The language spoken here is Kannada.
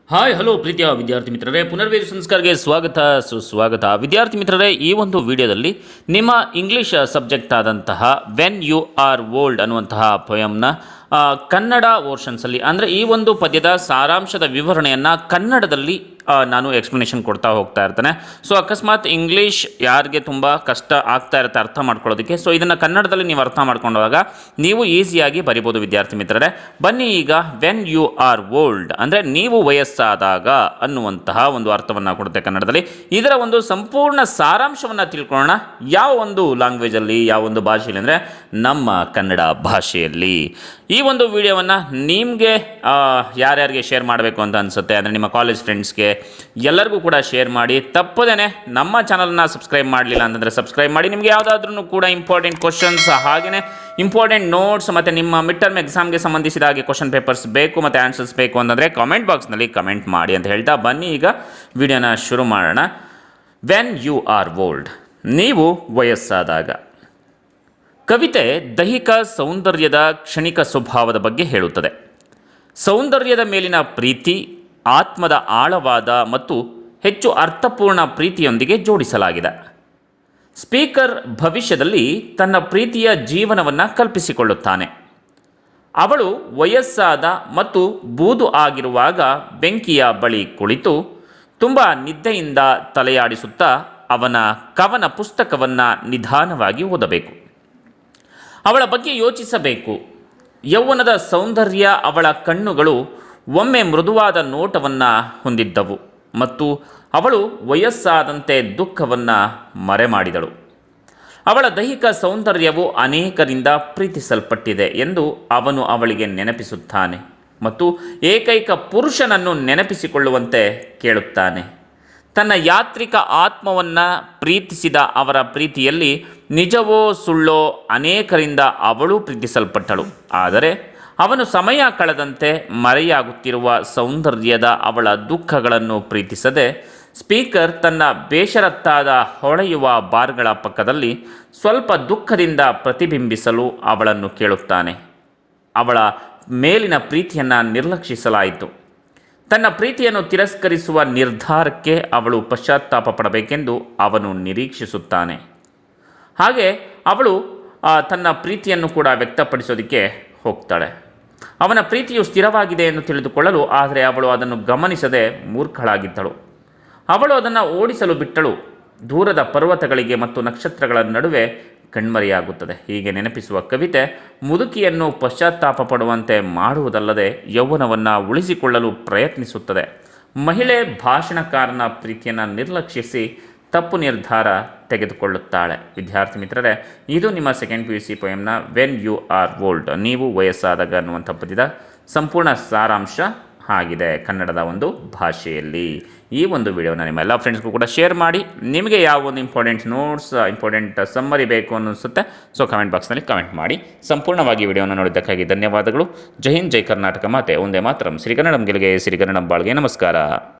ಹಾಯ್ ಹಲೋ ಪ್ರೀತಿಯ ವಿದ್ಯಾರ್ಥಿ ಮಿತ್ರರೇ, ಪುನರ್ವೇದು ಸಂಸ್ಕಾರಕ್ಕೆ ಸ್ವಾಗತ ಸುಸ್ವಾಗತ. ವಿದ್ಯಾರ್ಥಿ ಮಿತ್ರರೇ, ಈ ಒಂದು ವಿಡಿಯೋದಲ್ಲಿ ನಿಮ್ಮ ಇಂಗ್ಲೀಷ್ ಸಬ್ಜೆಕ್ಟ್ ಆದಂತಹ ವೆನ್ ಯು ಆರ್ ಓಲ್ಡ್ ಅನ್ನುವಂತಹ ಪೊಯಮ್ನ ಕನ್ನಡ ವರ್ಷನ್ಸಲ್ಲಿ ಅಂದರೆ ಈ ಒಂದು ಪದ್ಯದ ಸಾರಾಂಶದ ವಿವರಣೆಯನ್ನು ಕನ್ನಡದಲ್ಲಿ ನಾನು ಎಕ್ಸ್ಪ್ಲನೇಷನ್ ಕೊಡ್ತಾ ಹೋಗ್ತಾ ಇರ್ತೇನೆ. ಸೊ ಅಕಸ್ಮಾತ್ ಇಂಗ್ಲೀಷ್ ಯಾರಿಗೆ ತುಂಬ ಕಷ್ಟ ಆಗ್ತಾ ಇರುತ್ತೆ ಅರ್ಥ ಮಾಡ್ಕೊಳ್ಳೋದಕ್ಕೆ, ಸೊ ಇದನ್ನು ಕನ್ನಡದಲ್ಲಿ ನೀವು ಅರ್ಥ ಮಾಡ್ಕೊಂಡಾಗ ನೀವು ಈಸಿಯಾಗಿ ಬರಿಬೋದು. ವಿದ್ಯಾರ್ಥಿ ಮಿತ್ರರೇ, ಬನ್ನಿ ಈಗ ವೆನ್ ಯು ಆರ್ ಓಲ್ಡ್ ಅಂದರೆ ನೀವು ವಯಸ್ಸಾದಾಗ ಅನ್ನುವಂತಹ ಒಂದು ಅರ್ಥವನ್ನು ಕೊಡುತ್ತೆ ಕನ್ನಡದಲ್ಲಿ. ಇದರ ಒಂದು ಸಂಪೂರ್ಣ ಸಾರಾಂಶವನ್ನು ತಿಳ್ಕೊಳ್ಳೋಣ. ಯಾವ ಒಂದು ಲ್ಯಾಂಗ್ವೇಜಲ್ಲಿ, ಯಾವ ಒಂದು ಭಾಷೆಯಲ್ಲಿ ಅಂದರೆ ನಮ್ಮ ಕನ್ನಡ ಭಾಷೆಯಲ್ಲಿ. ಈ ಒಂದು ವಿಡಿಯೋವನ್ನು ನಿಮಗೆ ಯಾರ್ಯಾರಿಗೆ ಶೇರ್ ಮಾಡಬೇಕು ಅಂತ ಅನಿಸುತ್ತೆ ಅಂದರೆ ನಿಮ್ಮ ಕಾಲೇಜ್ ಫ್ರೆಂಡ್ಸ್ಗೆ ಎಲ್ಲರಿಗೂ ಕೂಡ ಶೇರ್ ಮಾಡಿ. ತಪ್ಪದೇ ನಮ್ಮ ಚಾನಲ್ನ ಸಬ್ಸ್ಕ್ರೈಬ್ ಮಾಡಲಿಲ್ಲ ಅಂತಂದರೆ ಸಬ್ಸ್ಕ್ರೈಬ್ ಮಾಡಿ. ನಿಮಗೆ ಯಾವುದಾದ್ರೂ ಕೂಡ ಇಂಪಾರ್ಟೆಂಟ್ ಕ್ವಶನ್ಸ್ ಹಾಗೆಯೇ ಇಂಪಾರ್ಟೆಂಟ್ ನೋಟ್ಸ್ ಮತ್ತು ನಿಮ್ಮ ಮಿಡ್ ಟರ್ಮ್ ಎಕ್ಸಾಮ್ಗೆ ಸಂಬಂಧಿಸಿದ ಹಾಗೆ ಕ್ವಶನ್ ಪೇಪರ್ಸ್ ಬೇಕು ಮತ್ತು ಆನ್ಸರ್ಸ್ ಬೇಕು ಅಂತಂದರೆ ಕಾಮೆಂಟ್ ಬಾಕ್ಸ್ನಲ್ಲಿ ಕಮೆಂಟ್ ಮಾಡಿ ಅಂತ ಹೇಳ್ತಾ ಬನ್ನಿ ಈಗ ವಿಡಿಯೋನ ಶುರು ಮಾಡೋಣ. ವೆನ್ ಯು ಆರ್ ಓಲ್ಡ್, ನೀವು ವಯಸ್ಸಾದಾಗ. ಕವಿತೆ ದೈಹಿಕ ಸೌಂದರ್ಯದ ಕ್ಷಣಿಕ ಸ್ವಭಾವದ ಬಗ್ಗೆ ಹೇಳುತ್ತದೆ. ಸೌಂದರ್ಯದ ಮೇಲಿನ ಪ್ರೀತಿ ಆತ್ಮದ ಆಳವಾದ ಮತ್ತು ಹೆಚ್ಚು ಅರ್ಥಪೂರ್ಣ ಪ್ರೀತಿಯೊಂದಿಗೆ ಜೋಡಿಸಲಾಗಿದೆ. ಸ್ಪೀಕರ್ ಭವಿಷ್ಯದಲ್ಲಿ ತನ್ನ ಪ್ರೀತಿಯ ಜೀವನವನ್ನು ಕಲ್ಪಿಸಿಕೊಳ್ಳುತ್ತಾನೆ. ಅವಳು ವಯಸ್ಸಾದ ಮತ್ತು ಬೂದು ಆಗಿರುವಾಗ ಬೆಂಕಿಯ ಬಳಿ ಕುಳಿತು ತುಂಬ ನಿದ್ದೆಯಿಂದ ತಲೆಯಾಡಿಸುತ್ತಾ ಅವನ ಕವನ ಪುಸ್ತಕವನ್ನು ನಿಧಾನವಾಗಿ ಓದಬೇಕು. ಅವಳ ಬಗ್ಗೆ ಯೋಚಿಸಬೇಕು. ಯೌವನದ ಸೌಂದರ್ಯ ಅವಳ ಕಣ್ಣುಗಳು ಒಮ್ಮೆ ಮೃದುವಾದ ನೋಟವನ್ನು ಹೊಂದಿದ್ದವು ಮತ್ತು ಅವಳು ವಯಸ್ಸಾದಂತೆ ದುಃಖವನ್ನು ಮರೆಮಾಡಿದಳು. ಅವಳ ದೈಹಿಕ ಸೌಂದರ್ಯವು ಅನೇಕರಿಂದ ಪ್ರೀತಿಸಲ್ಪಟ್ಟಿದೆ ಎಂದು ಅವನು ಅವಳಿಗೆ ನೆನಪಿಸುತ್ತಾನೆ ಮತ್ತು ಏಕೈಕ ಪುರುಷನನ್ನು ನೆನಪಿಸಿಕೊಳ್ಳುವಂತೆ ಕೇಳುತ್ತಾನೆ. ತನ್ನ ಯಾತ್ರಿಕ ಆತ್ಮವನ್ನು ಪ್ರೀತಿಸಿದ ಅವರ ಪ್ರೀತಿಯಲ್ಲಿ ನಿಜವೋ ಸುಳ್ಳೋ ಅನೇಕರಿಂದ ಅವಳು ಪ್ರೀತಿಸಲ್ಪಟ್ಟಳು. ಆದರೆ ಅವನು ಸಮಯ ಕಳೆದಂತೆ ಮರೆಯಾಗುತ್ತಿರುವ ಸೌಂದರ್ಯದ ಅವಳ ದುಃಖಗಳನ್ನು ಪ್ರೀತಿಸದೆ ಸ್ಪೀಕರ್ ತನ್ನ ಬೇಷರತ್ತಾದ ಹೊಳೆಯುವ ಬಾರ್ಗಳ ಪಕ್ಕದಲ್ಲಿ ಸ್ವಲ್ಪ ದುಃಖದಿಂದ ಪ್ರತಿಬಿಂಬಿಸಲು ಅವಳನ್ನು ಕೇಳುತ್ತಾನೆ. ಅವಳ ಮೇಲಿನ ಪ್ರೀತಿಯನ್ನು ನಿರ್ಲಕ್ಷಿಸಲಾಯಿತು. ತನ್ನ ಪ್ರೀತಿಯನ್ನು ತಿರಸ್ಕರಿಸುವ ನಿರ್ಧಾರಕ್ಕೆ ಅವಳು ಪಶ್ಚಾತ್ತಾಪ ಪಡಬೇಕೆಂದು ಅವನು ನಿರೀಕ್ಷಿಸುತ್ತಾನೆ. ಹಾಗೆ ಅವಳು ತನ್ನ ಪ್ರೀತಿಯನ್ನು ಕೂಡ ವ್ಯಕ್ತಪಡಿಸೋದಕ್ಕೆ ಹೋಗ್ತಾಳೆ. ಅವನ ಪ್ರೀತಿಯು ಸ್ಥಿರವಾಗಿದೆ ಎಂದು ತಿಳಿದುಕೊಳ್ಳಲು, ಆದರೆ ಅವಳು ಅದನ್ನು ಗಮನಿಸದೆ ಮೂರ್ಖಳಾಗಿದ್ದಳು. ಅವಳು ಅದನ್ನು ಓಡಿಸಲು ಬಿಟ್ಟಳು. ದೂರದ ಪರ್ವತಗಳಿಗೆ ಮತ್ತು ನಕ್ಷತ್ರಗಳ ನಡುವೆ ಕಣ್ಮರೆಯಾಗುತ್ತದೆ. ಹೀಗೆ ನೆನಪಿಸುವ ಕವಿತೆ ಮುದುಕಿಯನ್ನು ಪಶ್ಚಾತ್ತಾಪ ಪಡುವಂತೆ ಮಾಡುವುದಲ್ಲದೆ ಯೌವನವನ್ನು ಉಳಿಸಿಕೊಳ್ಳಲು ಪ್ರಯತ್ನಿಸುತ್ತದೆ. ಮಹಿಳೆ ಭಾಷಣಕಾರನ ಪ್ರೀತಿಯನ್ನು ನಿರ್ಲಕ್ಷಿಸಿ ತಪ್ಪು ನಿರ್ಧಾರ ತೆಗೆದುಕೊಳ್ಳುತ್ತಾಳೆ. ವಿದ್ಯಾರ್ಥಿ ಮಿತ್ರರೇ, ಇದು ನಿಮ್ಮ ಸೆಕೆಂಡ್ PUC ಪೊಯಮ್ನ ವೆನ್ ಯು ಆರ್ ಓಲ್ಡ್, ನೀವು ವಯಸ್ಸಾದಾಗ ಅನ್ನುವಂಥ ಪದ್ಯದ ಸಂಪೂರ್ಣ ಸಾರಾಂಶ ಆಗಿದೆ ಕನ್ನಡದ ಒಂದು ಭಾಷೆಯಲ್ಲಿ. ಈ ಒಂದು ವಿಡಿಯೋನ ನಿಮ್ಮ ಎಲ್ಲ ಫ್ರೆಂಡ್ಸ್ಗೂ ಕೂಡ ಶೇರ್ ಮಾಡಿ. ನಿಮಗೆ ಯಾವ ಒಂದು ಇಂಪಾರ್ಟೆಂಟ್ ನೋಟ್ಸ್, ಇಂಪಾರ್ಟೆಂಟ್ ಸಮ್ಮರಿ ಬೇಕು ಅನ್ನಿಸುತ್ತೆ ಸೊ ಕಮೆಂಟ್ ಬಾಕ್ಸ್ನಲ್ಲಿ ಕಮೆಂಟ್ ಮಾಡಿ. ಸಂಪೂರ್ಣವಾಗಿ ವಿಡಿಯೋನ ನೋಡಿದ್ದಕ್ಕಾಗಿ ಧನ್ಯವಾದಗಳು. ಜೈ ಹಿಂದ್, ಜೈ ಕರ್ನಾಟಕ ಮಾತೆ, ಒಂದೇ ಮಾತರಂ. ಶ್ರೀಗನ್ನಡಂ ಗೆಲ್ಗೆ, ಶ್ರೀಗನ್ನಡಂ ಬಾಳ್ಗೆ. ನಮಸ್ಕಾರ.